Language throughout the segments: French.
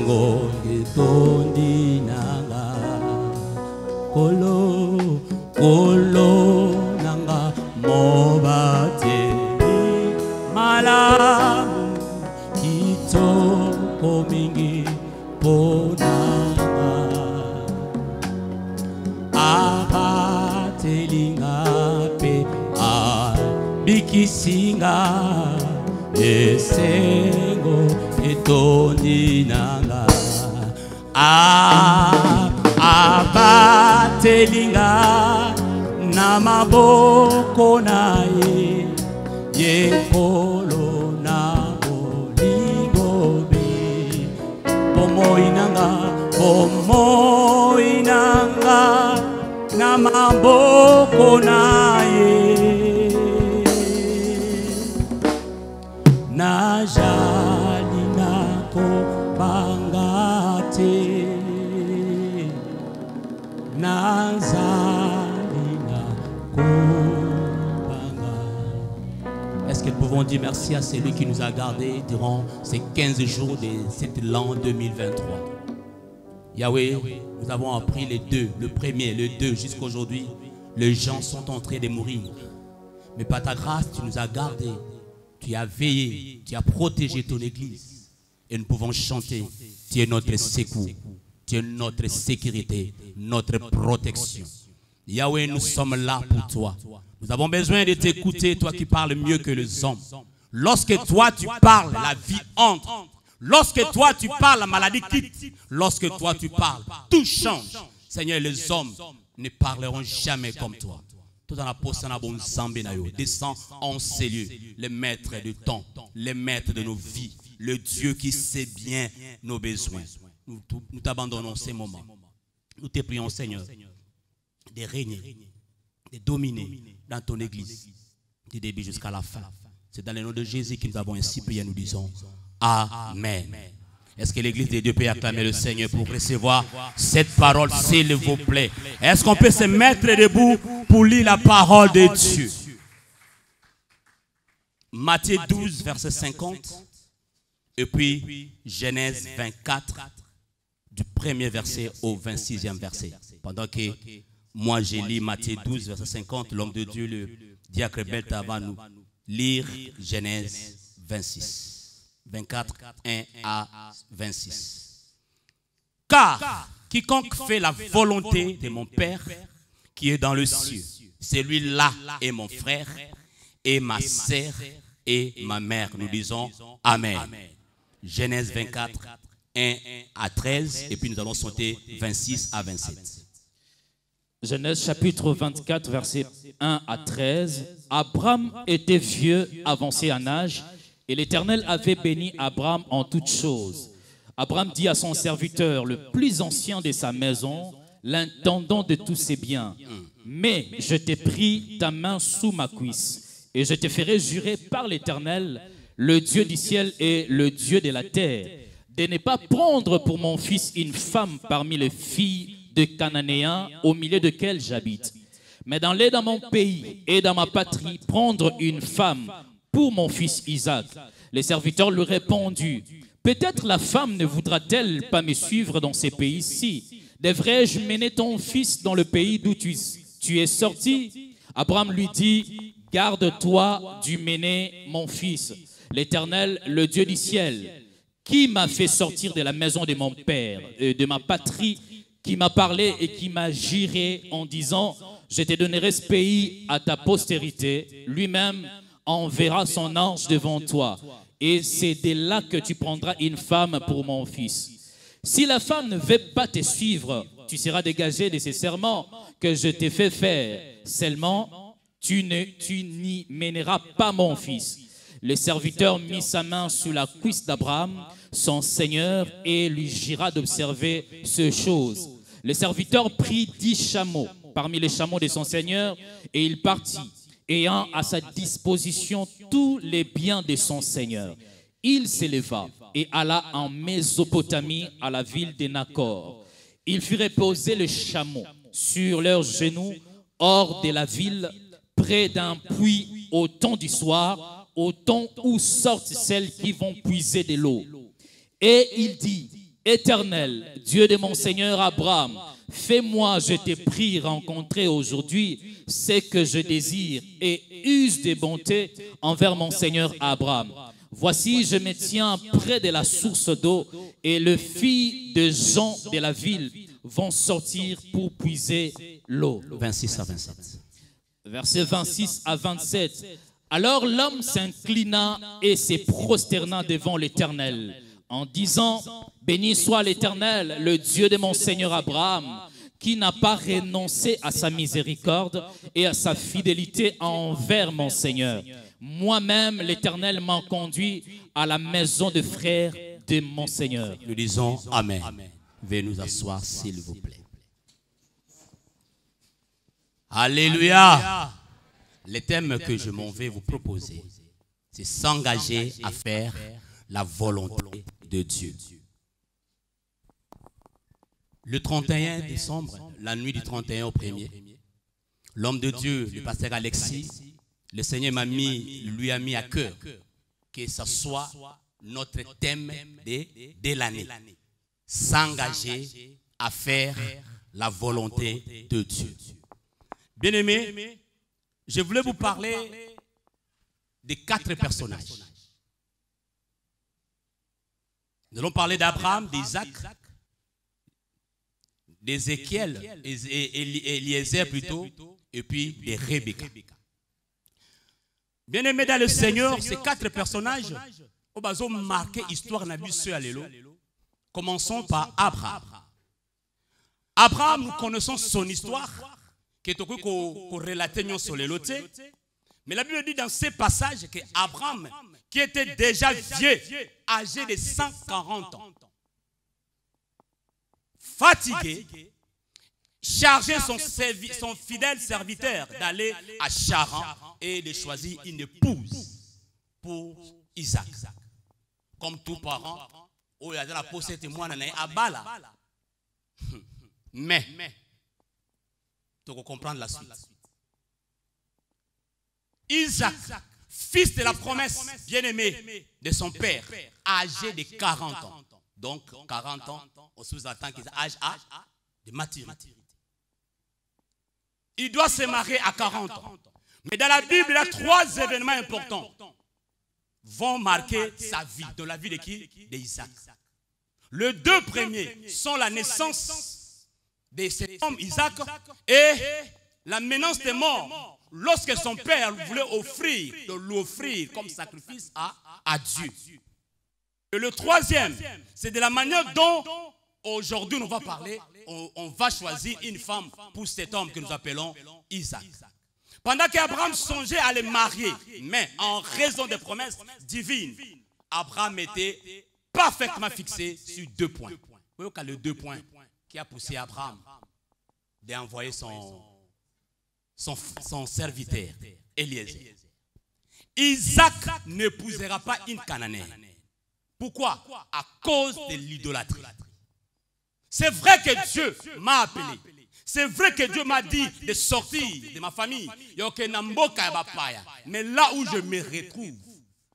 Esengo etondi nanga Kolo nanga mobateli malamu kitoko mingi ponanga abatelinga pe bikisinga esengo etondi nanga abatelinga na maboko na ye yekolo na bolingobe bomoi nanga na maboko na ye najali nako bangate nazali nako banga. Est-ce que nous pouvons dire merci à celui qui nous a gardés durant ces 15 jours de cet l'an 2023? Yahweh, nous avons appris les deux, le premier, le deux, jusqu'aujourd'hui. Les gens sont en train de mourir. Mais par ta grâce, tu nous as gardés. Tu as veillé, tu as protégé ton église. Et nous pouvons chanter. Tu es notre secours. Tu es notre sécurité, notre protection. Yahweh, nous sommes là pour toi. Nous avons besoin de t'écouter, toi qui parles mieux que les hommes. Lorsque toi tu parles, la vie entre. Lorsque toi tu parles, la maladie quitte. Lorsque toi tu parles, tout change. Seigneur, les hommes ne parleront jamais comme toi. Tout en apostana bon zambenayo. Descends en ces lieux, les maîtres du temps, les maîtres de nos vies, le Dieu qui sait bien nos besoins. Nous t'abandonnons ces moments. Nous te prions, Seigneur, de régner, de dominer dans ton église, du début jusqu'à la fin. C'est dans le nom de Jésus que nous avons ainsi prié, nous disons Amen. Est-ce que l'église des dieux peut acclamer le Seigneur pour recevoir cette parole, s'il vous plaît? Est-ce qu'on peut se mettre debout pour lire la parole de Dieu? Matthieu 12, verset 50. Et puis Genèse 24, du premier verset au 26e verset. Pendant que moi j'ai lu Matthieu 12, verset 50, l'homme de Dieu, le diacre Belta, va nous lire Genèse 26. 24, 1 à 26. Car quiconque fait la volonté de mon Père qui est dans le ciel, celui-là est mon frère et ma sœur et ma mère. Nous disons Amen. Genèse 24, 1 à 13, et puis nous allons sauter 26 à 27. Genèse chapitre 24, verset 1 à 13. Abraham était vieux, avancé en âge, et l'Éternel avait béni Abraham en toutes choses. Abraham dit à son serviteur, le plus ancien de sa maison, l'intendant de tous ses biens, mais je t'ai pris ta main sous ma cuisse, et je te ferai jurer par l'Éternel, le Dieu du ciel et le Dieu de la terre, de ne pas prendre pour mon fils une femme parmi les filles de Cananéens au milieu desquelles j'habite, mais d'aller dans mon pays et dans ma patrie prendre une femme pour mon fils Isaac. Les serviteurs lui répondirent, peut-être la femme ne voudra-t-elle pas me suivre dans ces pays-ci? Devrais-je mener ton fils dans le pays d'où tu es sorti? Abraham lui dit, garde-toi du mener mon fils. L'Éternel, le Dieu du ciel, qui m'a fait sortir de la maison de mon père, de ma patrie, qui m'a parlé et qui m'a juré en disant, je te donnerai ce pays à ta postérité, lui-même enverra son ange devant toi, et c'est de là que tu prendras une femme pour mon fils. Si la femme ne veut pas te suivre, tu seras dégagé de ces serments que je t'ai fait faire. Seulement, tu n'y mèneras pas mon fils. Le serviteur mit sa main sous la cuisse d'Abraham, son seigneur, et lui jura d'observer ces choses. Le serviteur prit 10 chameaux parmi les chameaux de son seigneur, et il partit, ayant à sa disposition tous les biens de son seigneur. Il s'éleva et alla en Mésopotamie à la ville de Nacor. Il fit reposer les chameaux sur leurs genoux hors de la ville, près d'un puits au temps du soir, au temps où sortent celles qui vont puiser de l'eau. Et il dit, Éternel, Dieu de mon Seigneur Abraham, fais-moi, je te prie, rencontrer aujourd'hui ce que je désire et use de bonté envers mon Seigneur Abraham. Voici, je me tiens près de la source d'eau et les filles de gens de la ville vont sortir pour puiser l'eau. 26 à 27. Versets 26 à 27. Alors l'homme s'inclina et se prosterna devant l'Éternel en disant, béni soit l'Éternel, le Dieu de mon Seigneur Abraham, qui n'a pas renoncé à sa miséricorde et à sa fidélité envers mon Seigneur. Moi-même, l'Éternel m'a conduit à la maison de frères de mon Seigneur. Nous disons Amen. Veuillez nous asseoir, s'il vous plaît. Alléluia. Le thème que je m'en vais vous proposer, c'est s'engager à faire la volonté de Dieu. Le 31 décembre, la nuit du 31 au 1er, l'homme de Dieu, le pasteur Alexis, le Seigneur lui a mis à cœur que ce soit notre thème de l'année. S'engager à faire la volonté de Dieu. Bien-aimés, je voulais vous parler de 4 personnages. Nous allons parler d'Abraham, d'Isaac, d'Ézéchiel, Eliezer plutôt, et puis de Rebecca. Bien-aimés dans le Seigneur, ces 4 personnages ont marqué l'histoire de Alléluia. Commençons par Abraham. Abraham, nous connaissons son histoire, qui est relatée sur les lotés. Mais la Bible dit dans ces passages que Abraham, qui était déjà vieux, âgé de 140 ans, fatigué, chargé son fidèle serviteur d'aller à Charan et de choisir une épouse pour Isaac. Comme tout parent, il y a la possession de moi à Bala. Mais, tu peux comprendre la suite. Isaac, fils de la promesse bien-aimé de son père, âgé de 40 ans. Donc, 40 ans, on sous-entend qu'il a âge de maturité. Il doit se marier à 40 ans. Mais dans la Bible, il y a 3 événements importants vont marquer sa vie, dans la vie de qui? D'Isaac. Les 2 premiers sont la naissance de cet homme Isaac et la menace de mort lorsque son père voulait l'offrir comme sacrifice à Dieu. Et le 3e, c'est de la manière dont aujourd'hui on va parler, on va choisir une femme pour cet homme que nous appelons Isaac. Pendant qu'Abraham songeait à le marier, mais en raison des promesses divines, Abraham était parfaitement fixé sur 2 points. Vous voyez qu'il y a les 2 points qui a poussé Abraham d'envoyer son serviteur, Eliezer. Isaac n'épousera pas une Cananéenne. Pourquoi? À cause de l'idolâtrie. C'est vrai que Dieu m'a appelé. C'est vrai que Dieu m'a dit de sortir de ma famille. Mais là où je me retrouve,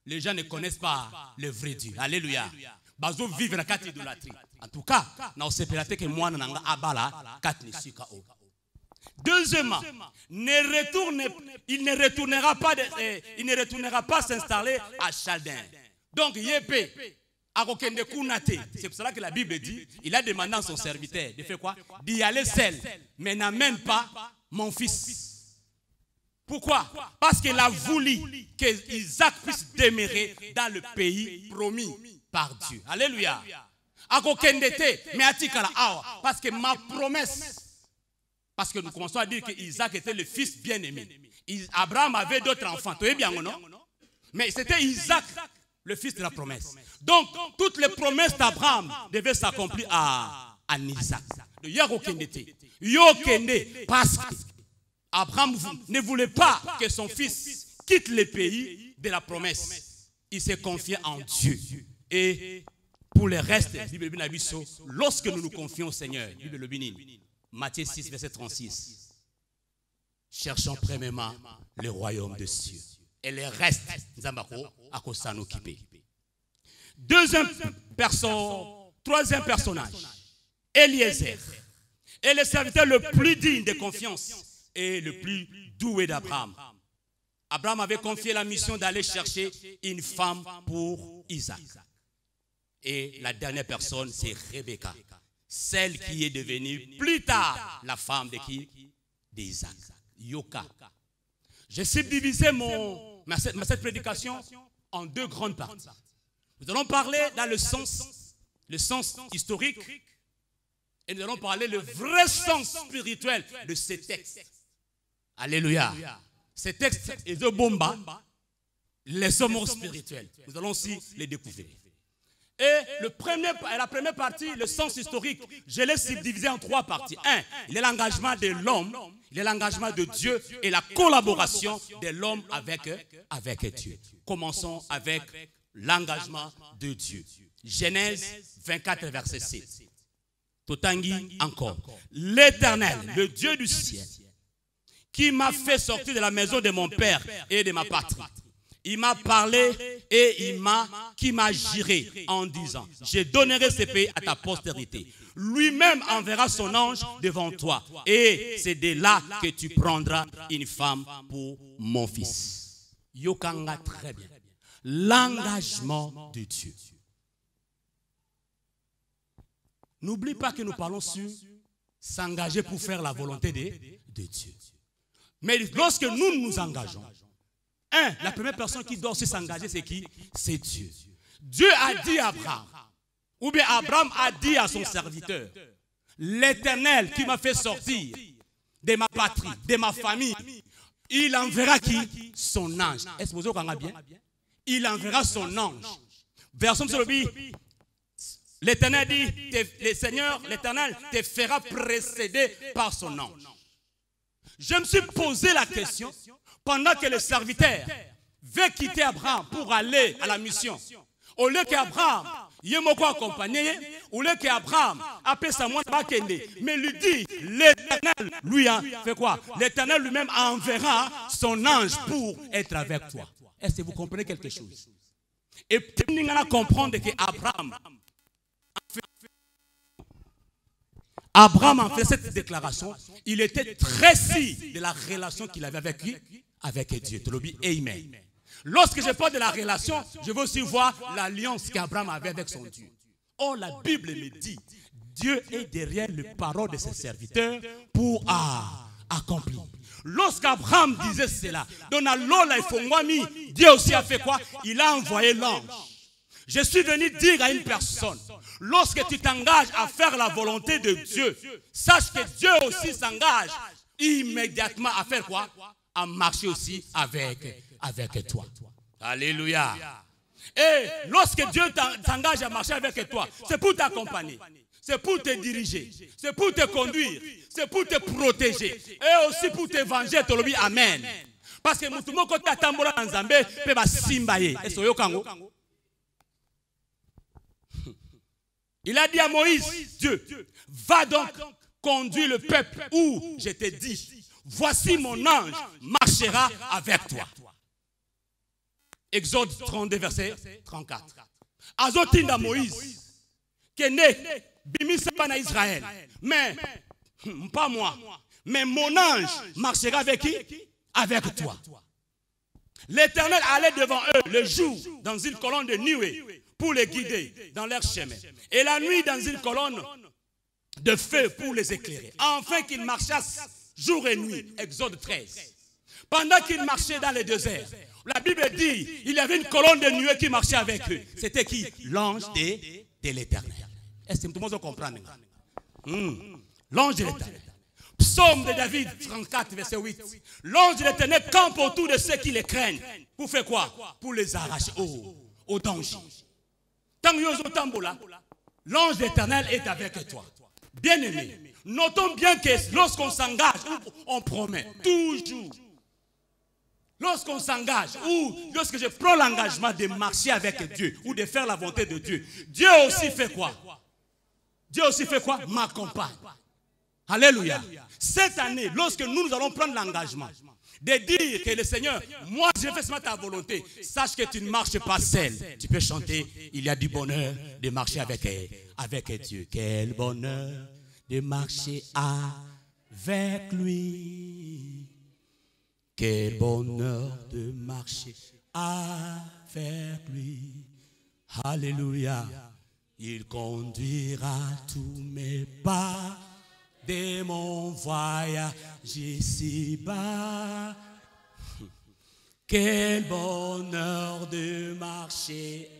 les gens ne connaissent pas le vrai Dieu. Alléluia. Bazo vivre la carte idolâtrie. En tout cas, na osepelate que moi nanga abala kat ne sika o. Deuxièmement, il ne retournera pas s'installer à Chaldin. Donc Yépé c'est pour cela que la Bible dit, il a demandé à son serviteur de faire quoi? D'y aller seul, mais n'amène pas mon fils. Pourquoi? Parce qu'il a voulu que Isaac puisse demeurer dans le pays promis par Dieu. Alléluia. Parce que ma promesse, parce que nous commençons à dire que Isaac était le fils bien-aimé. Abraham avait d'autres enfants, mais c'était Isaac, le fils de la promesse. Donc, toutes les promesses d'Abraham devaient s'accomplir à Isaac. Parce qu'Abraham ne voulait pas que son fils quitte le pays de la promesse. Il s'est confié en Dieu. Et pour le reste, lorsque nous nous confions au Seigneur, Matthieu 6, verset 36, cherchons premièrement le royaume de Dieu. Et le reste, nous allons s'en occuper. Deuxième Troisième personnage, Eliezer, est le serviteur le plus digne de confiance et le plus doué d'Abraham. Abraham avait confié la mission d'aller chercher une femme pour Isaac. Et la dernière personne, c'est Rebecca, celle qui est devenue plus tard la femme de qui? D'Isaac. Yoka. Je subdivisé cette prédication en deux grandes parties. Nous allons parler dans le sens historique et nous allons parler le vrai sens spirituel de ces textes. Alléluia. Ces textes et de bomba, les hommes spirituels. Nous allons aussi les découvrir. Et la première partie, le sens historique, je l'ai subdivisé en trois parties. Un, il est l'engagement de l'homme, il est l'engagement de Dieu et la collaboration de l'homme avec Dieu. Commençons avec l'engagement de Dieu. Genèse 24, verset 7. Totangi encore. L'Éternel, le Dieu du ciel, qui m'a fait sortir de la maison de mon père et de ma patrie. Il m'a parlé et qui m'a juré en disant, je donnerai ce pays à ta postérité. Lui-même enverra son ange devant toi. Et c'est de là que tu prendras une femme pour mon fils. Yokanga très bien. L'engagement de Dieu. N'oublie pas que nous parlons sur s'engager pour faire la volonté de Dieu. Mais lorsque nous nous engageons, la première personne qui doit aussi s'engager, c'est qui? C'est Dieu. Dieu a dit à Abraham, ou bien Abraham a dit à son serviteur, l'Éternel qui m'a fait sortir de ma patrie, de ma famille, il enverra qui? Son ange. Est-ce que vous avez bien? Il enverra son ange. Version sur le billet. L'Éternel dit, le Seigneur, l'Éternel te fera précéder par son ange. Je me suis posé la question, pendant que le serviteur veut quitter Abraham pour aller à la mission, au lieu qu'Abraham, il m'a accompagné, au lieu qu'Abraham appelle sa moine mais lui dit, l'Éternel, lui, fait quoi? L'Éternel lui-même enverra son ange pour être avec toi. Est-ce que vous comprenez quelque chose? Et nous allons comprendre qu'Abraham a fait cette déclaration, il était très sûr de la relation qu'il avait avec lui, avec Dieu. Amen. Lorsque je parle de la relation, je veux aussi voir l'alliance qu'Abraham avait avec son Dieu. Or, la Bible me dit, Dieu est derrière les paroles de ses serviteurs pour accomplir. Lorsqu'Abraham disait cela, Dieu aussi a fait quoi? Il a envoyé l'ange. Je suis venu dire à une personne, lorsque tu t'engages à faire la volonté de Dieu, sache que Dieu aussi s'engage immédiatement à faire quoi? À marcher aussi avec toi. Alléluia. Et lorsque Dieu t'engage à marcher avec toi, c'est pour t'accompagner, c'est pour te diriger, c'est pour te conduire, c'est pour te protéger et aussi pour te venger. Amen. Parce que il a dit à Moïse, Dieu, va donc conduire le peuple où je t'ai dit, voici mon ange marchera avec toi. Exode 32, verset 34. Azotinda Moïse, qui est né, bimisa na Israël, mais pas moi, mais mon ange marchera avec qui? Avec toi. L'Éternel allait devant eux le jour dans une colonne de nuée pour les guider dans leur chemin. Et la nuit dans une colonne de feu pour les éclairer. Afin qu'ils marchassent jour et nuit. Exode 13. Pendant qu'ils marchaient dans le désert, la Bible dit, il y avait une colonne de nuée qui marchait avec eux. C'était qui? L'ange de l'Éternel. Est-ce que tout le monde comprend? L'ange de l'Éternel. Psaume de David 34, verset 8. L'ange de l'Éternel campe autour de ceux qui les craignent. Pour faire quoi? Pour les arracher au danger. L'ange de l'Éternel est avec toi. Bien aimé, notons bien que lorsqu'on s'engage, on promet toujours. Lorsqu'on s'engage, ou lorsque je prends l'engagement de marcher avec Dieu, ou de faire la volonté de Dieu, Dieu aussi fait quoi? Dieu aussi fait quoi? M'accompagne. Alléluia. Cette année, lorsque nous allons prendre l'engagement de dire que le Seigneur, moi je fais seulement ta volonté, sache que tu ne marches pas seul. Tu peux chanter, il y a du bonheur de marcher avec Dieu. Quel bonheur de marcher avec lui. Quel bonheur de marcher avec lui. Alléluia. Il conduira tous mes pas de mon voyage ici-bas. Quel bonheur de marcher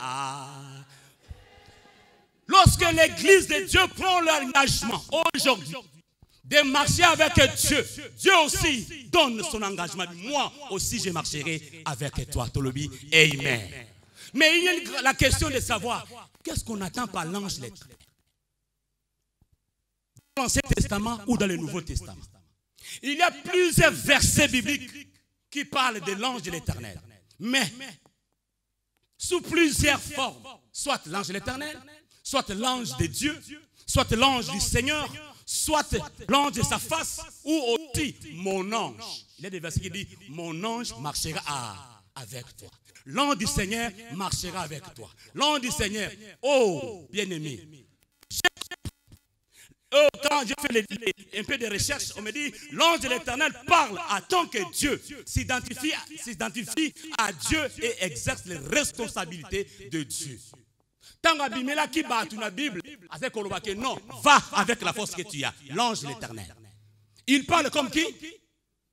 Lorsque l'église de Dieu prend l'engagement aujourd'hui de marcher avec Dieu, Dieu aussi donne son engagement. Moi aussi je marcherai avec toi. Tolobi, amen. Mais il y a la question de savoir qu'est-ce qu'on attend par l'ange l'éternel. Dans l'Ancien Testament ou dans le Nouveau Testament, il y a plusieurs versets bibliques qui parlent de l'ange de l'éternel. Mais sous plusieurs formes, soit l'ange de l'éternel, soit l'ange de Dieu, soit l'ange du Seigneur, soit l'ange de sa face, ou aussi mon ange. Il y a des versets qui disent mon ange marchera avec toi. L'ange du Seigneur marchera avec toi. L'ange du Seigneur, oh bien-aimé. Quand j'ai fait un peu de recherche, on me dit l'ange de l'éternel parle à tant que Dieu s'identifie à Dieu et exerce les responsabilités de Dieu. Tant que qui bat la Bible, non, va avec la force que tu as. L'ange de l'éternel. Il parle comme qui?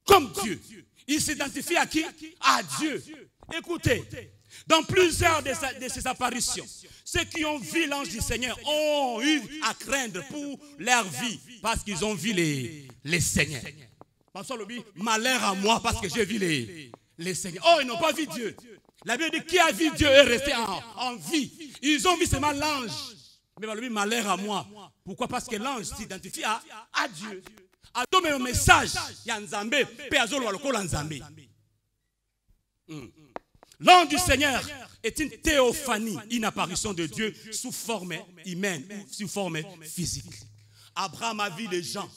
Comme Dieu. Il s'identifie à qui? À Dieu. Écoutez, dans plusieurs de ces apparitions, ceux qui ont vu l'ange du Seigneur ont eu à craindre pour leur vie parce qu'ils ont vu les Seigneurs. Malheur à moi parce que j'ai vu les Seigneurs. Oh, ils n'ont pas vu Dieu. La Bible dit qui a vu Dieu est resté en vie. Ils ont vu seulement l'ange. Mais malheur à moi. Pourquoi? Parce que l'ange s'identifie à Dieu. A donné un message. L'ange du Seigneur est une théophanie, une apparition de Dieu sous forme humaine ou sous forme physique. Abraham a vu les gens,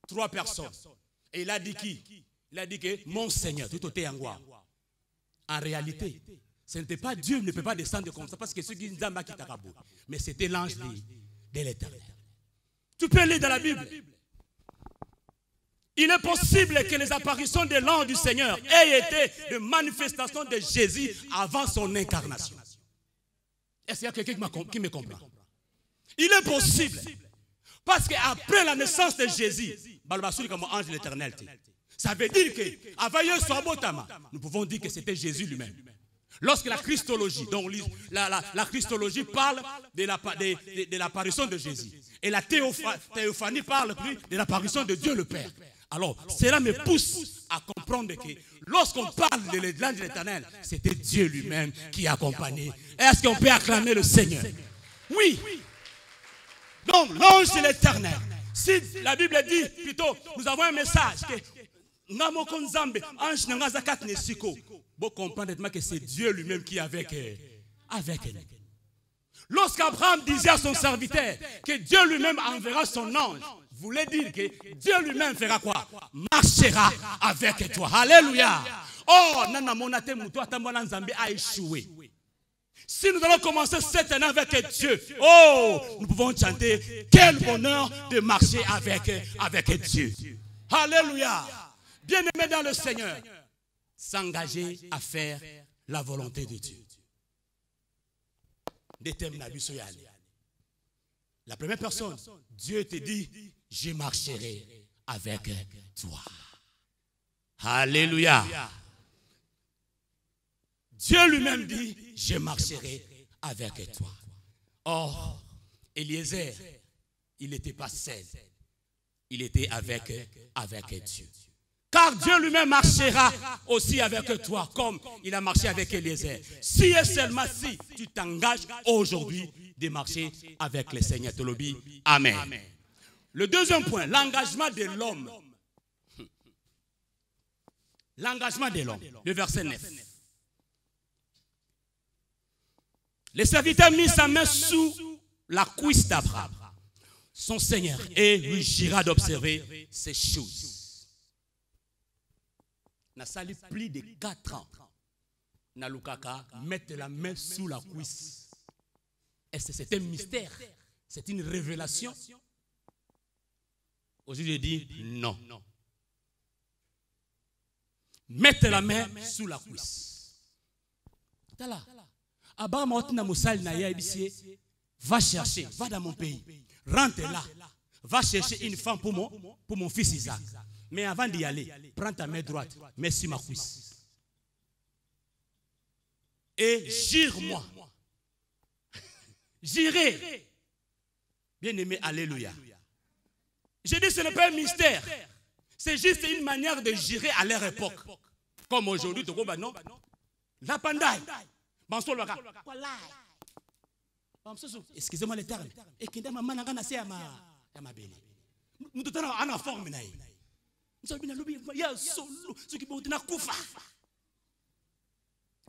3 personnes. Et il a dit qui? Il a dit que mon Seigneur, tout était en quoi? En réalité, ce n'était pas Dieu, ne peut pas descendre comme ça parce que ceux qui disent mais c'était l'ange de l'éternel. Tu peux lire dans la Bible. Il est possible que les apparitions de l'ange du Seigneur aient été de manifestations de Jésus avant son incarnation. Est-ce qu'il y a quelqu'un qui me comprend? Il est possible. Parce qu'après la naissance de Jésus, comme ange de l'éternel, ça veut dire que nous pouvons dire que c'était Jésus lui-même. Lorsque la Christologie, donc la Christologie parle de l'apparition de Jésus. Et la théophanie parle plus de l'apparition de Dieu le Père. Alors, cela me pousse à comprendre que lorsqu'on parle de l'ange de l'éternel, c'était Dieu lui-même qui accompagnait. Est-ce qu'on peut acclamer le Seigneur? Oui. Donc, l'ange de l'éternel. Si la Bible dit, plutôt, nous avons un message que vous comprenez que c'est Dieu lui-même qui est avec nous. Lorsqu'Abraham disait à son serviteur que Dieu lui-même enverra son ange, voulait dire que Dieu lui-même fera quoi? Marchera avec toi. Alléluia. Oh, a échoué. Si nous allons commencer cette année avec Dieu, oh, nous pouvons chanter quel bonheur de marcher avec Dieu. Alléluia. Bien-aimé dans le Seigneur, s'engager à faire la volonté de Dieu. La première personne, Dieu te dit, je marcherai avec toi. Alléluia. Dieu lui-même dit, je marcherai avec toi. Or, Eliezer, il n'était pas seul. Il était avec Dieu. Car Dieu lui-même marchera aussi avec toi, comme il a marché avec Eliezer. Si et seulement si tu t'engages aujourd'hui de marcher avec le Seigneur. Tolobi, amen. Le deuxième point, l'engagement de l'homme. L'engagement de l'homme, le verset 9. Le serviteur mit sa main sous la cuisse d'Abraham. son Seigneur et lui jura d'observer ces choses. N'a sali plus de 4 ans. Na lukaka mettre la main sous la cuisse. Et c'est un mystère. C'est une révélation. Aujourd'hui, je dis non. Mettre la main sous la cuisse. Tala. Abraham na musal na ya ibisie. Va chercher, va dans mon pays. Rentre là. Va chercher une femme pour mon fils Isaac. Mais avant d'y aller, prends ta main droite, mets sur ma cuisse. Et jure-moi. J'irai. Bien-aimé, alléluia. Je dis ce n'est pas un mystère. C'est juste une manière de jurer à leur époque. Comme aujourd'hui, tu vois, non? La pandaille. Excusez-moi les termes. Et qui est ma nana c'est ma belle. Nous te tenons en forme.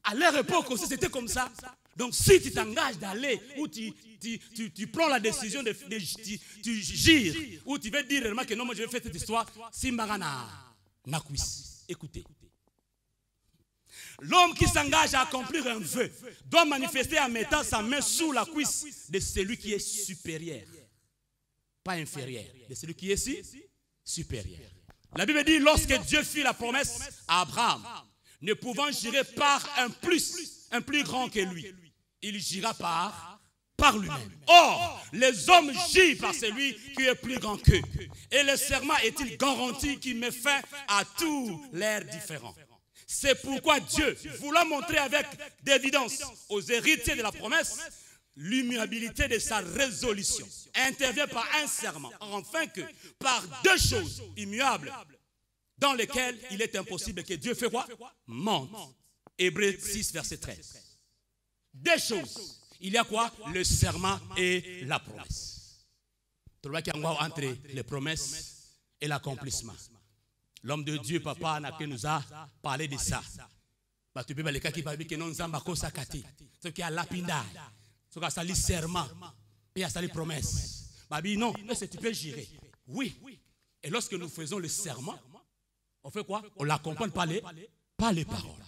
À leur époque aussi, c'était comme ça. Donc, si tu t'engages d'aller, ou tu prends la décision tu gires, ou tu veux dire réellement que non, moi je vais faire cette histoire, si Marana na cuisse. Écoutez. L'homme qui s'engage à accomplir un vœu doit manifester en mettant sa main sous la cuisse de celui qui est supérieur. Pas inférieur. De celui qui est supérieur. La Bible dit, lorsque Dieu fit la promesse à Abraham, ne pouvant jurer par un plus grand que lui, il jura par lui-même. Or, les hommes jurent par celui qui est plus grand qu'eux. Et le serment est-il garanti qui met fin à tous leurs différends. C'est pourquoi Dieu, voulant montrer avec d'évidence aux héritiers de la promesse l'immuabilité de sa résolution, intervient par un serment, afin que par 2 choses immuables, dans lesquelles il est impossible que Dieu fait quoi? Mente. Hébreux 6, verset 13. 2 choses. Il y a quoi? Le serment et la promesse. Tu vois qu'il y a entre les promesses et l'accomplissement. L'homme de Dieu, papa, nous a parlé de ça. Tu peux les cas qui parlent que non, Zamba Kosakati. Ce qui a lapidage. Ce qui a sali serment. Et a sali promesse. Babi, non, tu peux gérer. Oui. Et lorsque nous faisons le serment, on fait quoi? On l'accompagne par les paroles.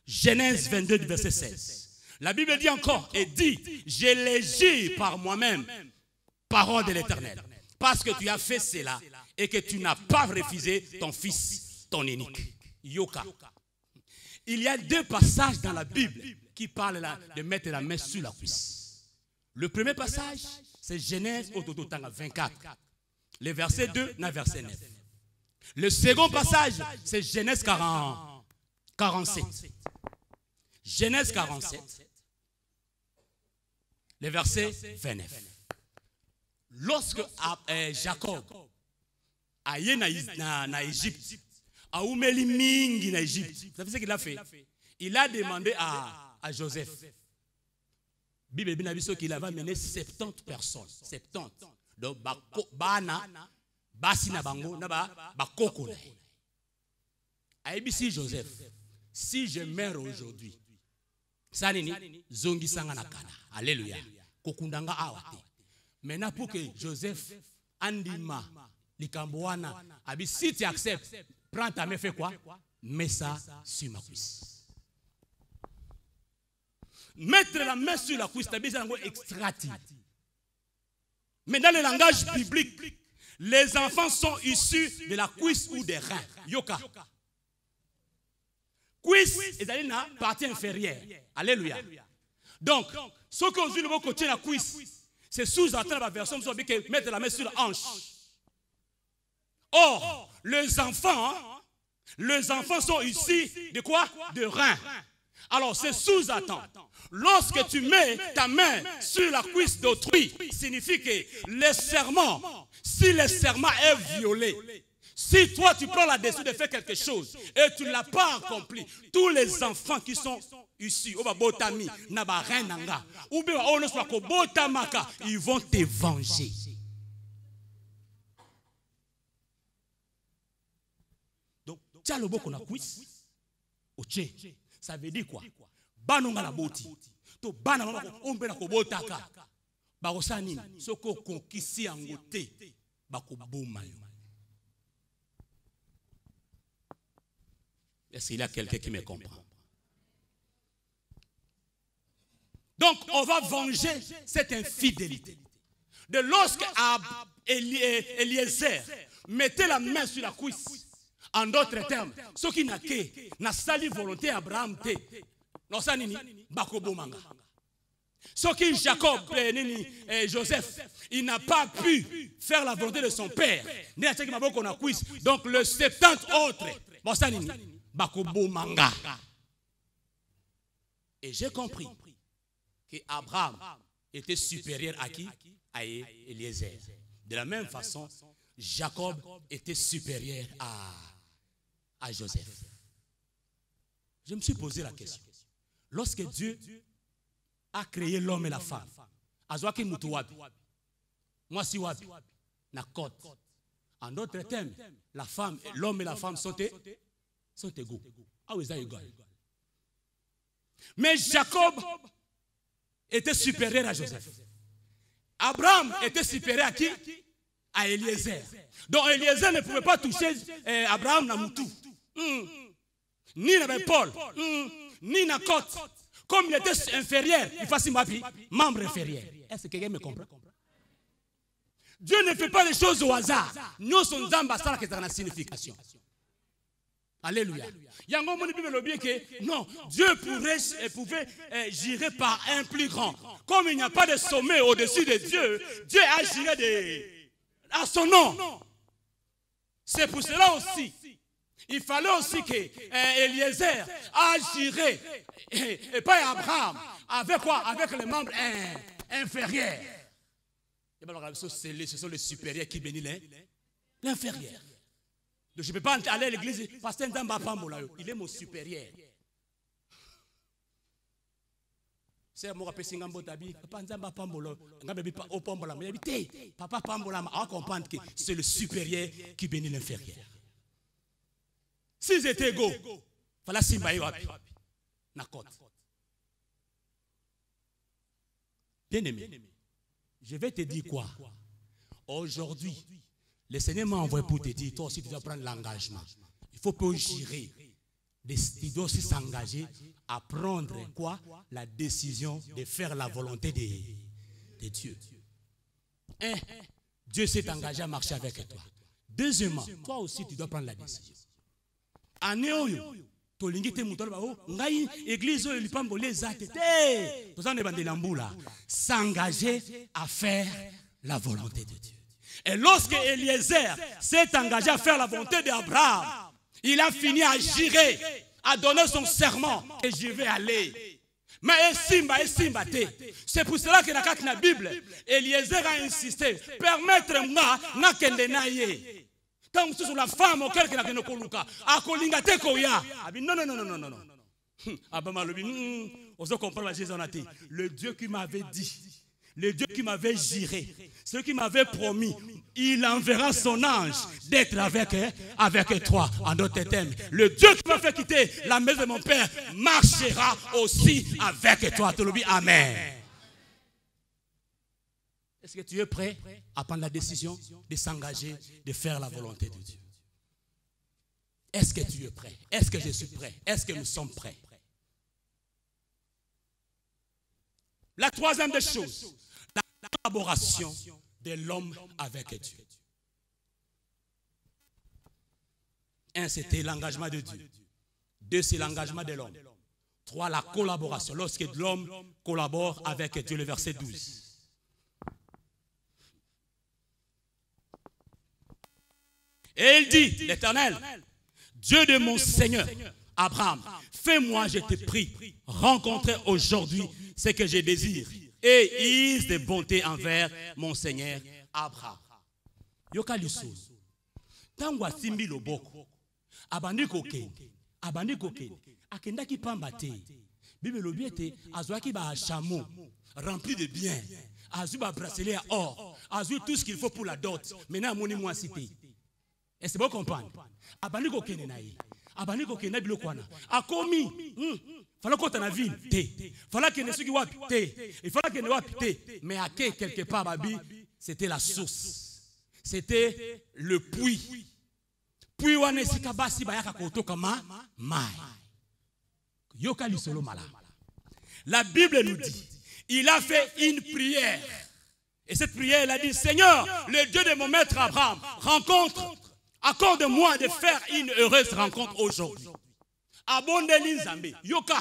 Genèse 22, verset 16. La Bible dit encore, et dit, je les jure par moi-même, parole de l'Éternel. Parce que tu as fait cela et que tu n'as pas refusé ton fils, ton unique. Yoka. Il y a 2 passages dans la Bible qui parlent de mettre la main sur la cuisse. Le premier passage, c'est Genèse 24. Le verset 2, le verset 9. Le second passage, c'est Genèse 47. Genèse 47, le verset 29. Lorsque Jacob a été en Égypte, a oumeli mingi en Égypte, vous savez ce qu'il a fait? Il a demandé à Joseph. La Bible dit qu'il avait mené 70 personnes. 70. Donc, bana, basina bango, naba, bakoko. A ici Joseph, si je meurs aujourd'hui, sanini, zongi sanganakana. Alléluia. Kokundanga awate. Maintenant, pour que Joseph andima, likambouana, abi, si tu acceptes, prends ta main, fais quoi? Mets ça sur ma cuisse. Mettre la main sur la cuisse, c'est un extratif. Mais dans le langage biblique, les enfants sont issus de la cuisse ou des reins. Yoka. Cuisse est dans la partie inférieure. Alléluia. Donc, ce qu'on dit le côté de la cuisse, c'est sous-entendre la version que mettre la main sur la hanche. Or, les enfants sont issus de quoi? De reins. Alors, c'est sous-entendre. Lorsque tu mets ta main sur la cuisse d'autrui, signifie que le serment, si le serment est violé, si toi tu prends la décision de faire quelque chose et tu ne l'as pas accompli, tous les enfants qui sont issus, ils vont te venger. Donc, ça veut dire quoi? Banonga la boti. To bana mama ombe na kobotaka. bakosani soko konkisi yango te bakoboma yo. Est-ce qu'il y a quelqu'un qui me comprend? Donc on va venger cette infidélité. De lorsque Eliezer mettait la main sur la cuisse, en d'autres termes, ce qui n'a que n'a sali volonté Abraham te, nosanini bakobomanga. Ce qui Jacob, Joseph, il n'a pas pu faire la volonté de son père. Donc le 70 autres, nosanini bakobomanga. Et j'ai compris que Abraham était supérieur à qui? À Eliezer. De la même façon, Jacob était supérieur à Joseph. Je me suis posé la question. Lorsque Dieu a créé l'homme et la femme, Azwaki Mutuwabi, moi si Wabi, Nakot. En d'autres termes, la femme, l'homme et la femme sont égaux. Ah oui, ça égaux. Mais Jacob était supérieur à Joseph. Abraham était supérieur à qui? À Eliezer. Donc Eliezer ne pouvait pas toucher Abraham dans Moutou. Ni dans Paul, ni dans Côte. Comme il était inférieur, il fait membre inférieur. Est-ce que quelqu'un me comprend? Dieu ne fait pas les choses au hasard. Nous sommes ambassadeurs qui ont une signification. Alléluia. Non, Dieu pouvait gérer par un plus grand. Comme il n'y a pas de sommet au-dessus de Dieu, Dieu a géré à son nom. C'est pour cela aussi. Il fallait aussi que Eliezer a géré, et pas Abraham, avec quoi? Avec les membres inférieurs. Ce sont les supérieurs qui bénissent l'inférieur. Donc je ne peux pas aller à l'église parce que il est mon supérieur. C'est moi qui papa Pambola a comprendre que c'est le supérieur qui bénit l'inférieur. S'ils étaient égaux, voilà Simbaï Wapi. Nakot. Bien aimé, je vais te dire quoi? Aujourd'hui, le Seigneur m'a envoyé pour te dire, toi aussi tu dois prendre l'engagement. Il ne faut pas gérer. Tu dois aussi s'engager à prendre quoi? La décision de faire la volonté de Dieu. Un, Dieu s'est engagé à marcher avec toi. Deuxièmement, toi aussi tu dois prendre la décision. Anéoyo, s'engager à faire la volonté de Dieu. Et lorsque Eliezer s'est engagé à faire la volonté d'Abraham, il a fini à gérer, à donner son serment et je vais aller. Mais c'est pour cela que dans la Bible, Eliezer a insisté, permettre-moi de naïe. Quand vous sur la femme au cœur qui n'a pas koluka, a kolinga te koya. Non. Le Dieu qui m'avait dit, le Dieu qui m'avait juré, ce qui m'avait promis, il enverra son ange d'être avec toi. En d'autres termes, le Dieu qui m'a fait quitter la maison de mon père marchera aussi avec toi. Amen. Est-ce que tu es prêt à prendre la décision de s'engager, de faire la volonté de Dieu? Est-ce que tu es prêt? Est-ce que je suis prêt? Est-ce que nous sommes prêts? La troisième des choses, la collaboration de l'homme avec Dieu. Un, c'était l'engagement de Dieu. Deux, c'est l'engagement de l'homme. Trois, la collaboration. Lorsque l'homme collabore avec Dieu, le verset 12. Et il dit, l'Éternel, Dieu de mon Seigneur, Abraham, fais-moi, je te prie, rencontrer aujourd'hui ce que je désire et ise de bonté envers mon Seigneur, Abraham. Yoka liso, tangwa simbi loboko, abandi koke, akenda ki pambate, Bible lobiete, azwaki ba chameau, rempli de biens, azou ba bracelet à or, azou tout ce qu'il faut pour la dot, maintenant moni moi cité. Et c'est bon comprendre. Abani ko kene naï. Abani ko kene bilo kwana. Akomi. fallait qu'on t'en ville, fallait qu'il ne soit il fallait qu'il ne soit mais à quelque part, Babi, c'était la source. C'était le puits. Puis on est sikabasi bayaka koto kama mai. Yoka lisolo mala. La Bible nous dit, il a fait une prière. Et cette prière, il a dit, Seigneur, le Dieu de mon maître Abraham, accorde-moi de faire une heureuse rencontre aujourd'hui. Abondeli Nzambe, Yoka,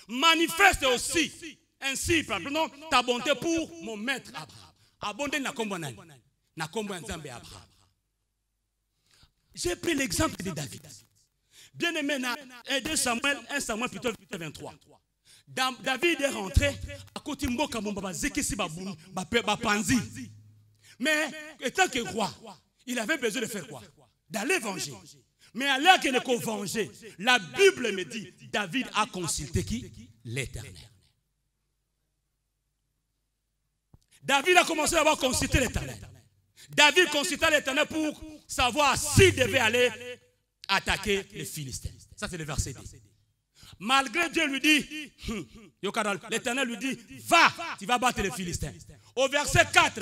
manifeste aussi ainsi, pardon, ta bonté pour mon maître Abraham. Abondeli na kombo nani, na kombo Nzambe Abraham. J'ai pris l'exemple de David. Bien aimé, 1 Samuel plutôt 23. David est rentré à côté de Mboka Zekesi Bapanzi. Mais étant que roi, il avait besoin de faire quoi? D'aller venger. Mais à l'heure qu'il est venger, la Bible me dit, David a consulté qui? L'Éternel. David a commencé à avoir consulté l'Éternel. David consulta l'Éternel pour savoir s'il devait aller attaquer les Philistins. Ça c'est le verset 10. Malgré Dieu lui dit, l'Éternel lui dit, va, tu vas battre les Philistins. Au verset 4,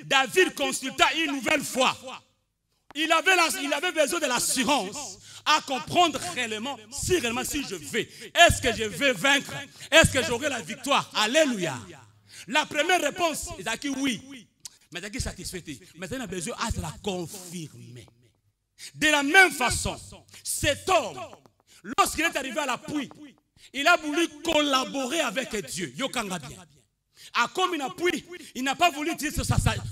David consulta une nouvelle fois. Il avait besoin de l'assurance à comprendre réellement si je vais. Est-ce que je vais vaincre? Est-ce que j'aurai la victoire? Alléluia. La première réponse est que oui. Mais il est satisfait. Mais il a besoin de la confirmer. De la même façon, cet homme, lorsqu'il est arrivé à la pluie, il a voulu collaborer avec Dieu. Yokanga bien. Comme il a pluie, il n'a pas voulu dire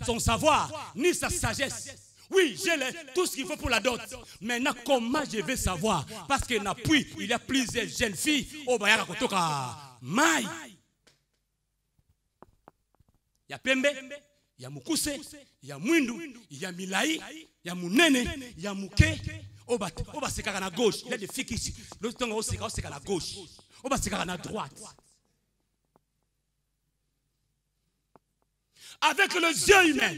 son savoir, ni sa sagesse. Oui, j'ai tout ce qu'il faut pour la dot. Maintenant, comment je vais savoir? Parce qu'il n'a pluie, il y a plusieurs jeunes filles au Bayara Kotoka. Mai. Il y a Pembe, il y a Mukuse, il y a Mwindu, il y a Milaï, il y a Mounene, il y a Mouké. Oba c'est à la gauche. Il y a des filles qui l'autre temps c'est à la gauche. Oba c'est à la droite. Avec les yeux humains,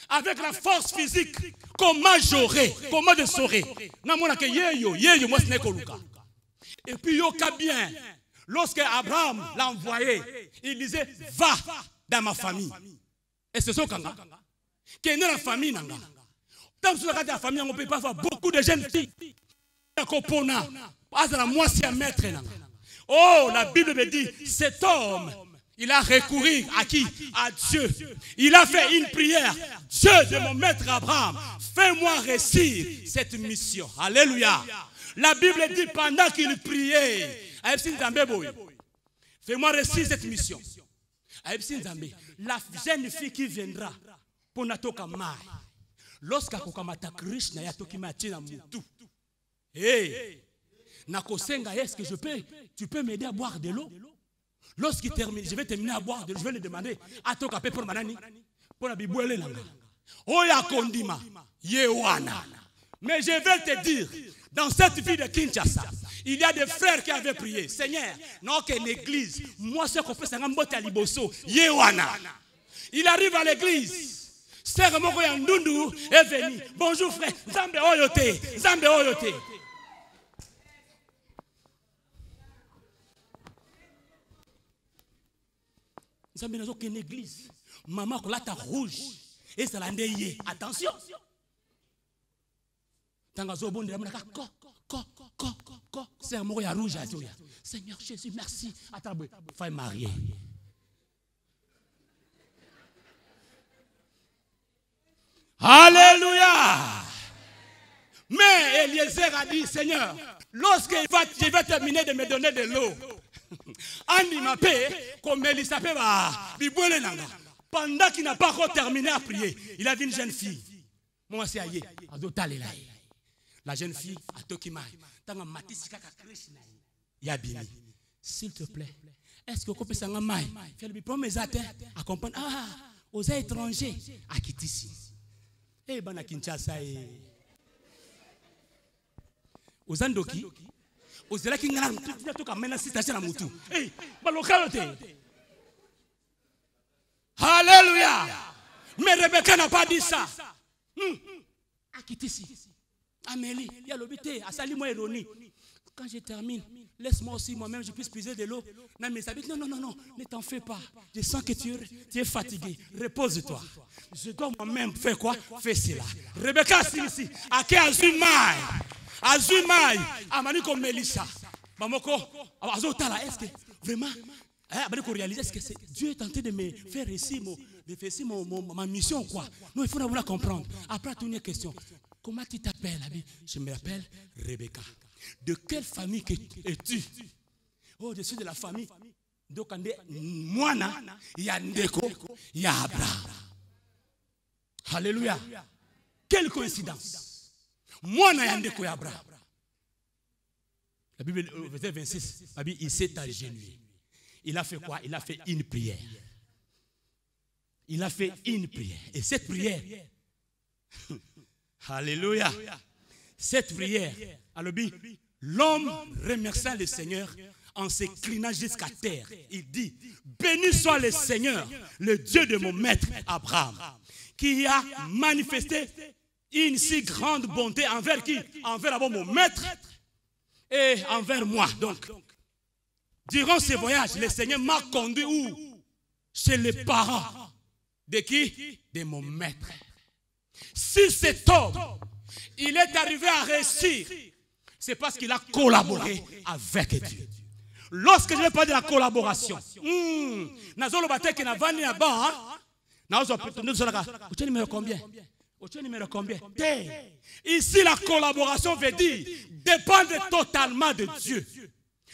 avec la force physique, comment j'aurai, comment je saurai. Moi ce n'est que Luka. Et puis yoka bien. Lorsque Abraham l'a envoyé, il disait va dans ma famille. Et c'est ça kanga. Qui est dans la famille nanga. Dans la famille, on ne peut pas avoir beaucoup de jeunes filles. Oh, la Bible me dit, cet homme, il a recouru à qui? À Dieu. Il a fait une prière. Dieu de mon maître Abraham, fais-moi réussir cette mission. Alléluia. La Bible dit, pendant qu'il priait, fais-moi réussir cette mission. La jeune fille qui viendra pour Natoka Mai. Lorsqu'akokamata Krishna ya tokima tina mutu. Hey, nakosenga, est-ce que tu peux m'aider à boire de l'eau? Lorsqu'il termine, je vais terminer à boire de l'eau, je vais lui demander à toka pe pour manani pour la bibouele nanga. Oya kondima yewana. Mais je vais te dire, dans cette ville de Kinshasa, il y a des frères qui avaient prié. Seigneur, non qu'une église, moi ce qu'on fait c'est un mbote à liboso yewana. Il arrive à l'église. Sœur Moko Yandundu est venu. Bonjour frère. Zambe Oyote. Zambe Oyote. Zambe n'a aucune église. Maman Kolata rouge. Et ça l'a ndeye. Attention. Tangazo bon de la ko. Sœur Moko ya rouge. Seigneur Jésus, merci. Attends, faille marier. Alléluia. Mais Eliezer a dit, Seigneur, lorsque je vais terminer de me donner de l'eau, pendant qu'il n'a pas encore terminé à prier, il a vu une jeune fille. La jeune fille a Tokimai. S'il te plaît, est-ce que vous pouvez s'en aller? Fais-le mes attentes à comprendre. Ah, aux étrangers, à quitter ici. Eh ben à Kinshasa aux Andoki aux Zelaki ngana tout comme maintenant c'est à la mutu. Eh balokalote. Alléluia. Mais Rebecca n'a pas dit ça. Akitisi. Amélie, il y a l'obité, Asali moi ironie. quand je termine, laisse-moi aussi moi-même, je puisse puiser de l'eau. Non, mais ça dit, non, ne t'en fais pas. Je sens que tu es fatigué. Repose-toi. Je dois moi-même faire quoi? Fais cela. Rebecca, ici. Ake Azumai. Azumai. Amani comme Mélissa. Bamoko. Azotala, est-ce que vraiment, est-ce que Dieu est en train de me faire ici, ma mission, quoi? Non, il faut la comprendre. Après, toute une question. Comment tu t'appelles? Je m'appelle Rebecca. De quelle famille es-tu? Oh, je suis de la famille. Donc, moi, il y a Ndeko, il y a Abraham. Alléluia. Quelle coïncidence. Moi, il y a Ndeko et Abraham. La Bible, verset 26, la Bible, il s'est agenouillé. Il a fait quoi? Il a fait une prière. Il a fait une prière. Et cette prière, alléluia, cette prière, l'homme remerciant le Seigneur en s'inclinant jusqu'à terre. Il dit, béni soit le Seigneur, le Dieu de mon maître Abraham, qui a manifesté une si grande bonté envers qui? Envers mon maître et envers moi. Donc, durant ce voyage, le Seigneur m'a conduit où? Chez les parents. De qui? De mon maître. Si cet homme, il est arrivé à réussir, c'est parce qu'il a collaboré avec Dieu. Lorsque je vais parler de la collaboration, ici la collaboration veut dire dépendre totalement de Dieu.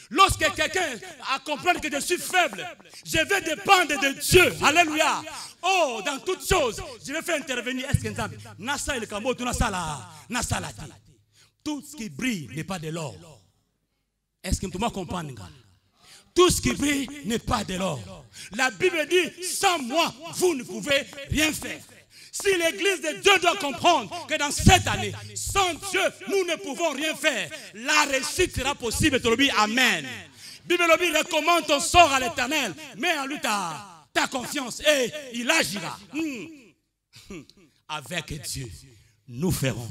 Lorsque quelqu'un a compris que je suis faible, je vais dépendre de Dieu. Alléluia. Oh, dans toutes choses, je vais faire intervenir. Est-ce que tout ce qui brille n'est pas de l'or. Est-ce que tu m'as compris? Tout ce qui brille n'est pas de l'or. La Bible dit, sans moi, vous ne pouvez rien faire. Si l'église de Dieu doit comprendre que dans cette année, sans Dieu, nous ne pouvons rien faire, la réussite sera possible. Amen. Bible recommande ton sort à l'Éternel, mets en lui ta confiance et il agira. Avec Dieu, nous ferons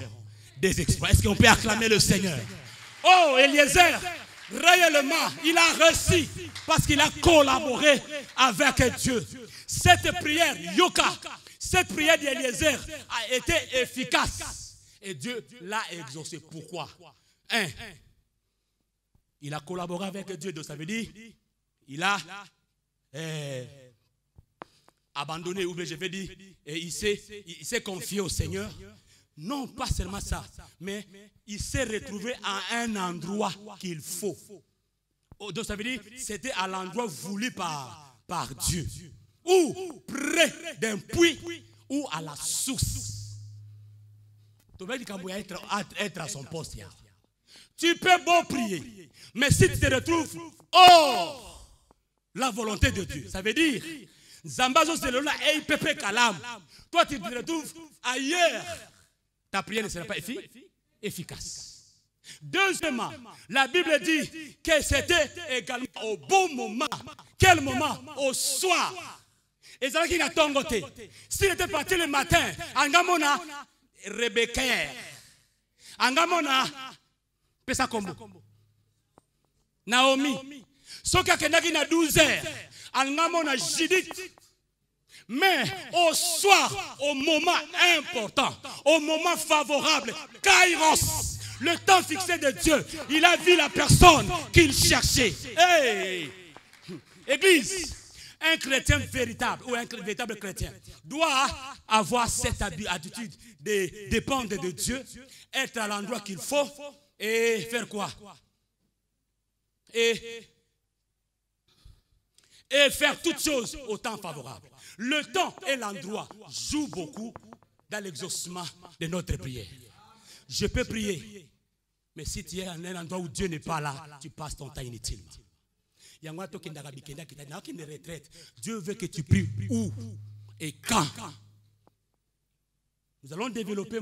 des exploits. Est-ce qu'on peut acclamer le Seigneur? Oh, Eliezer, réellement, il a réussi parce qu'il a collaboré avec Dieu. Cette prière, Yoka, cette prière d'Eliezer a été efficace. Et Dieu l'a exaucé. Pourquoi? Il a collaboré avec Dieu. Donc ça veut dire, il a abandonné, ou bien je vais dire, il s'est confié au Seigneur. Non, pas seulement ça, mais il s'est retrouvé à un endroit qu'il faut. Donc ça veut dire, c'était à l'endroit voulu par Dieu. Ou près d'un puits, ou à la source. Tu vas être à son poste. Tu peux beau prier, mais si tu te retrouves hors la volonté de Dieu, ça veut dire, Zambazo c'est là et pépé kalam. Toi tu te retrouves ailleurs, ta prière ne sera pas efficace. Deuxièmement, la Bible dit que c'était également au bon moment. Quel moment? Au soir. Et ça qui n'a pas tongoté. S'il était parti le matin, Angamona Rebecca, Angamona Pesa Kombo, Naomi, Soka Kenaki na 12 heures, Angamona Judith. Mais au soir, au moment important, au moment favorable, Kairos, le temps fixé de Dieu, il a vu la personne qu'il cherchait. Hey! Église. Un chrétien véritable ou un véritable chrétien doit avoir cette attitude de dépendre de Dieu, être à l'endroit qu'il faut et faire quoi? Et faire toutes choses au temps favorable. Le temps et l'endroit jouent beaucoup dans l'exaucement de notre prière. Je peux prier, mais si tu es à un endroit où Dieu n'est pas là, tu passes ton temps inutilement. Dieu veut que tu pries où et quand. Nous allons développer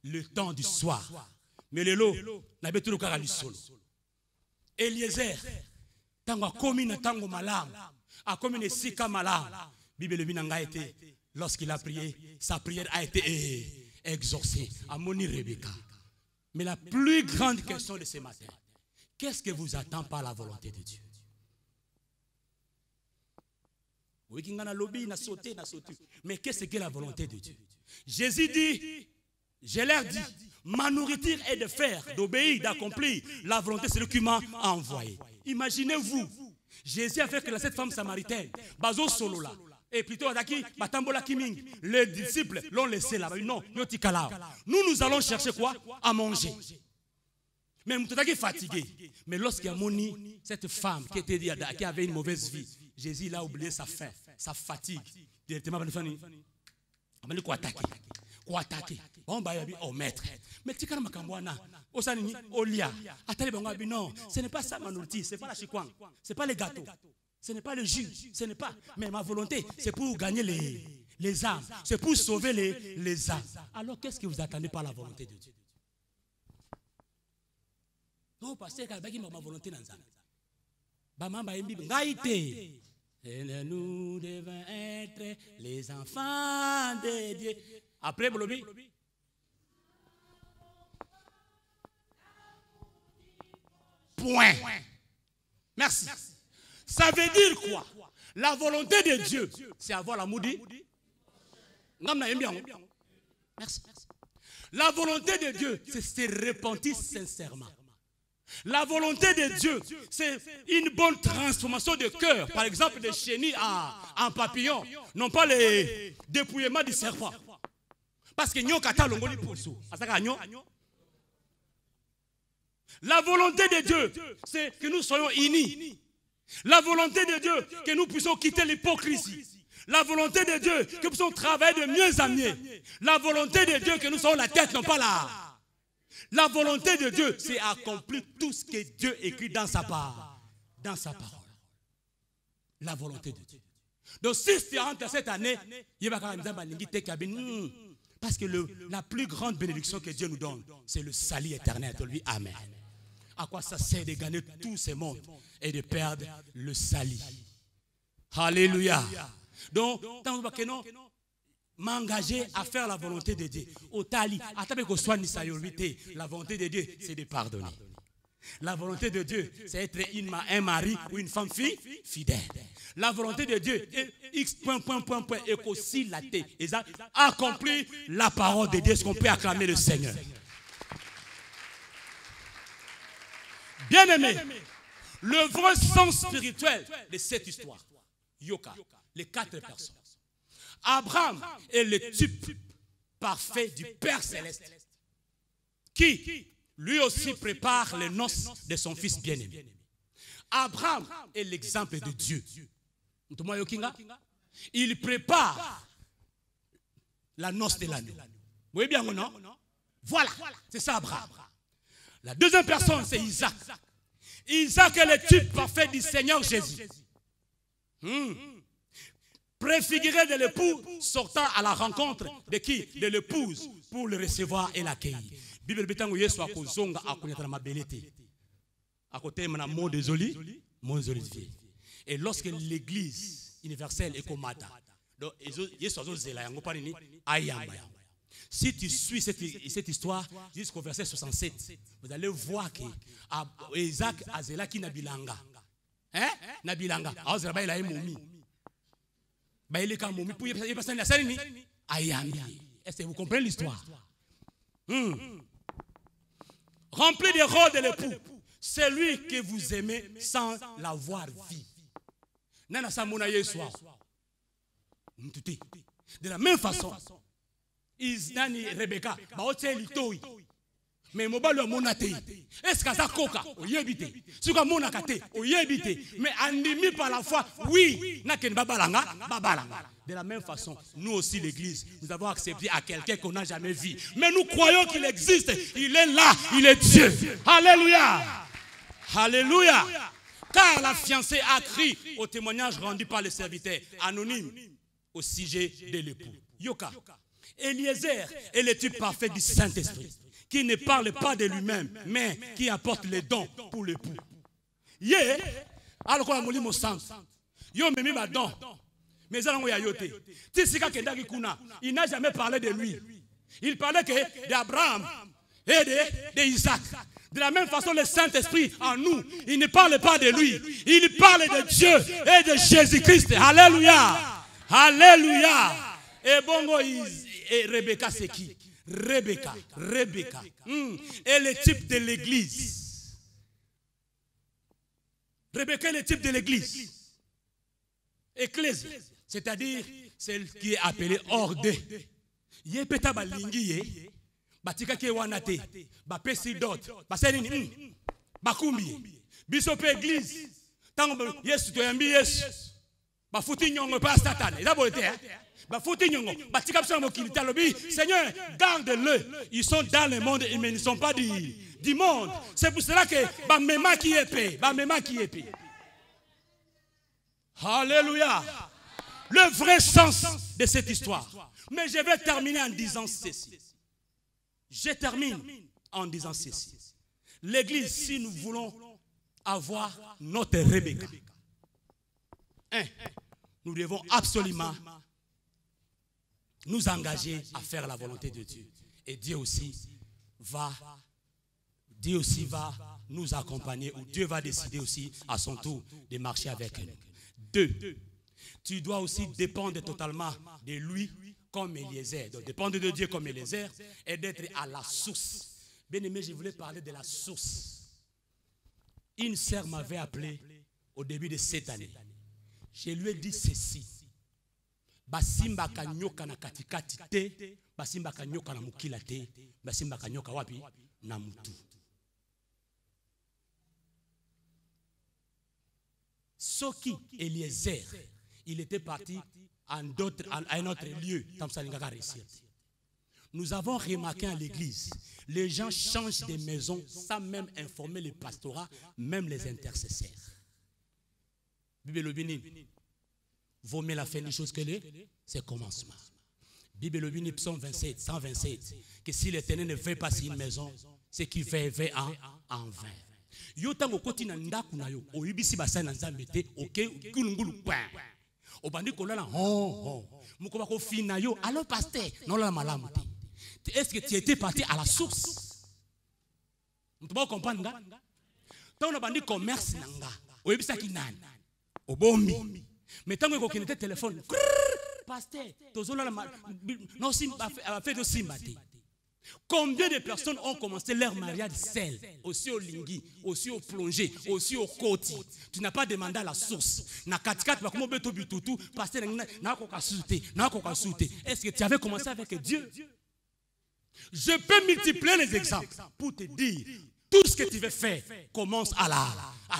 le temps du soir. Mais le lot, n'a pas tout le cas solo. Eliezer, tango a commis na tango malam, a commis ne sika malam. Bible binanga été, lorsqu'il a prié, sa prière a été exaucée. A moni Rebecca. Mais la plus grande question de ce matin, qu'est-ce que vous attend par la volonté de Dieu? Oui, qui a lobby, n'a sauté. Mais qu'est-ce que la volonté de Dieu? Jésus dit, je leur dis, ma nourriture est de faire, d'obéir, d'accomplir la volonté, c'est lui qui m'a envoyé. Imaginez-vous, Jésus a fait que cette femme samaritaine, bazo solo là, et plutôt les disciples l'ont laissé là-bas. Non, nous allons chercher quoi? À manger. Mais nous sommes fatigués. Mais lorsqu'il y a Moni, cette femme qui avait une mauvaise vie, Jésus a oublié sa faim, sa fatigue. Directement, il a quoi attaquer. Oh maître. Mais tu sais, non, ce n'est pas ça ma nourriture, ce n'est pas la chikwang, ce n'est pas les gâteaux, ce n'est pas le jus, ce n'est pas. Mais ma volonté, c'est pour gagner les âmes, c'est pour sauver les âmes. Alors qu'est-ce que vous attendez par la volonté de Dieu? Non, parce que ma volonté dans et nous devons être les enfants de Dieu. Après, Bolobi. Point. Merci. Ça veut dire quoi? La volonté de Dieu, c'est avoir l'amour de Dieu. Merci. La volonté de Dieu, c'est se repentir sincèrement. La volonté de Dieu, c'est une bonne transformation de cœur. Par exemple, des chenilles en papillon, non pas les dépouillements du serpent. Parce que nous la volonté de Dieu, c'est que nous soyons unis. La volonté de Dieu, que nous puissions quitter l'hypocrisie. La volonté de Dieu, que nous puissions travailler de mieux en mieux. La volonté de Dieu, que nous soyons la tête, non pas la... La volonté de Dieu, c'est accomplir tout ce que Dieu écrit dans sa parole. La volonté de Dieu. Donc si tu rentres cette année, parce que la plus grande bénédiction que Dieu nous donne, c'est le salut éternel. Lui, amen. À quoi ça sert de gagner tous ces mondes et de perdre le salut? Alléluia. Donc, m'engager à faire la volonté de Dieu. La volonté de Dieu, c'est de pardonner. La volonté de Dieu, c'est être un mari ou une femme fidèle. La volonté de Dieu est X et qu'aussi la tête. Et ça, accomplir la parole de Dieu, ce qu'on peut acclamer le Seigneur. Bien aimé, le vrai sens spirituel de cette histoire, Yoka, les 4 personnes. Abraham est le type parfait du Père Céleste qui lui aussi prépare les noces de son fils bien-aimé. Abraham est l'exemple de Dieu. Il prépare la noce de l'année. Vous voyez bien ou non? Voilà, c'est ça Abraham. La deuxième personne, c'est Isaac. Isaac est le type parfait du Seigneur Jésus. Préfiguré de l'époux sortant à la rencontre de qui? De l'épouse pour le recevoir et l'accueillir. Bible betango Yesu akozonga akunyatana mabelete. À côté de mon désolé, mon olivier. Et lorsque l'église universelle est comme Mata, donc Yesu azozela yango panini ayamba. Si tu suis cette histoire jusqu'au verset 67, vous allez voir que Isaac azela ki nabilanga. Hein? Nabilanga. Azera ila emomi. Est-ce que vous comprenez l'histoire? Rempli des rôles de l'époux, celui que vous aimez sans l'avoir vu. De la même façon, Rebecca, mais mobile monate. Est-ce que ça coca? Oyebite. Si quoi monakate? Oyebite. Mais animé par la foi, oui. Naken babalanga, babalanga. De la même façon, nous aussi l'Église, nous avons accepté à quelqu'un qu'on n'a jamais vu. Mais nous croyons qu'il existe. Il est là. Il est Dieu. Alléluia. Alléluia. Car la fiancée a crié au témoignage rendu par le serviteur anonyme au sujet de l'époux. Yoka. Eliezer est le type parfait du Saint-Esprit, qui ne parle pas de lui-même, mais qui apporte les dons pour l'époux. Alors qu'on a mouli mon sens. Yo memi ma don. Mais ça n'a yoté. Il n'a jamais parlé de lui. Il parlait d'Abraham et d'Isaac. De la même façon, le Saint-Esprit en nous, il ne parle pas de lui. Il parle de Dieu et de Jésus-Christ. Alléluia. Alléluia. Et bongo, et Rebecca, c'est qui? Rebecca. Et le type de l'église. Rebecca est le type de l'église. Ecclésie, c'est-à-dire celle qui est appelée ordée. Yepeta balingi batika ke wanate ba pesi dot ba seni bakumbi biso pe église tango Yesu to yambi Yesu ba futi nyongo pa Satan eza bote ba futi nyongo batika biso mokili talobi Seigneur garde-le, ils sont dans le monde mais ils ne sont pas du monde. C'est pour cela que ba mema qui épée. Alléluia. Le vrai sens de cette histoire. Mais je vais terminer en disant ceci. Je termine en disant ceci. L'église, si nous voulons avoir notre Rebecca, nous devons absolument nous engager à faire la volonté de Dieu. Et Dieu aussi va nous accompagner, ou Dieu va décider aussi à son tour de marcher avec nous. 2. Tu dois aussi dépendre totalement de lui comme Eliezer. Donc dépendre de Dieu comme Eliezer et d'être à la source. Bien aimé, je voulais parler de la source. Une sœur m'avait appelé au début de cette année. Je lui ai dit ceci. Basimba kanyoka na katikati te, basimba kanyoka na mukila te, basimba kanyoka wapi na mutu. Soki Eliezer, il était parti à un autre lieu. Nous avons remarqué à l'église, les gens changent de maison sans même informer les pastorats, même les intercesseurs. Bible Bini, vaut mieux la fin des choses que c'est commencement. Bible Bini, psaume 27, 127, que si l'Éternel ne veut pas si une maison, c'est qu'il veut en vain. Yo tango koti na ndaku na yo oyibisi basana nzambe te oke kulungulu pa obandi kolala muko bako fina yo alors pasteur non la malamu te. Est-ce que tu étais parti à la source? Vous pouvez comprendre nga tango na bandi commerce nanga oyibisa ki nani obombi mais tango ko kinete téléphone pasteur tozola non sim a fait de simate. Combien de personnes ont commencé leur mariage seul, aussi au lingui, aussi au plongé, aussi au côté. Tu n'as pas demandé à la source. Est-ce que tu avais commencé avec Dieu? Je peux multiplier les exemples pour te dire, tout ce que tu veux faire commence à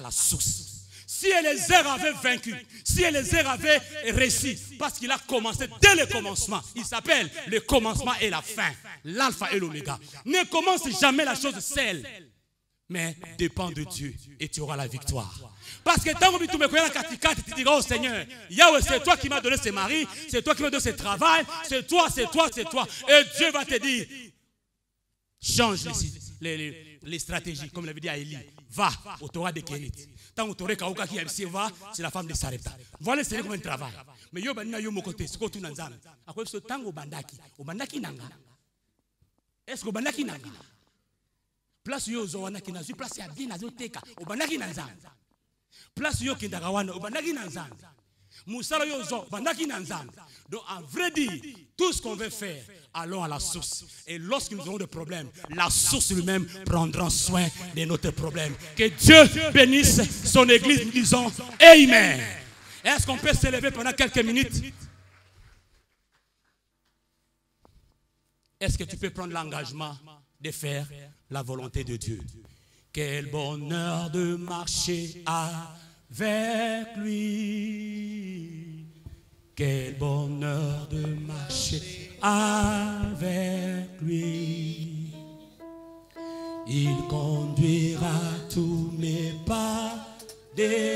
la source. Si Eliezer avait vaincu, si Eliezer avait réussi, parce qu'il a commencé dès le commencement, il s'appelle le commencement et la fin, l'alpha et l'oméga. Ne commence jamais la chose seule, mais dépend de Dieu et tu auras la victoire. Parce que tant que tu me connais la katikati, tu diras au Seigneur, Yahweh, c'est toi qui m'as donné ce mari, c'est toi qui m'as donné ce travail, c'est toi. Et Dieu va te dire, change les stratégies, comme l'avait dit à Élie. Va au Torah de Kérit. Tant que tu as qui c'est la femme de Sarepta. Voilà c'est comme un travail. Mais yo banina yo mokote, c'est quoi tout nanzam. À quoi ce tango bandaki nanga. Est-ce que bandaki nanga? Place yo zowana ki nazu place ya bien nazo teka. O bandaki nanzam. Place yo kindagawana o bandaki nanzam. Musala yo zo bandaki nanzam. Donc en vrai dire, tout ce qu'on veut faire, allons à la source. Et lorsque nous aurons des problèmes, la source lui-même prendra soin de notre problème. Que Dieu bénisse son église, nous disons Amen. Est-ce qu'on peut se lever pendant quelques minutes? Est-ce que tu peux prendre l'engagement de faire la volonté de Dieu? Quel bonheur de marcher avec lui. Quel bonheur de marcher avec lui. Il conduira tous mes pas des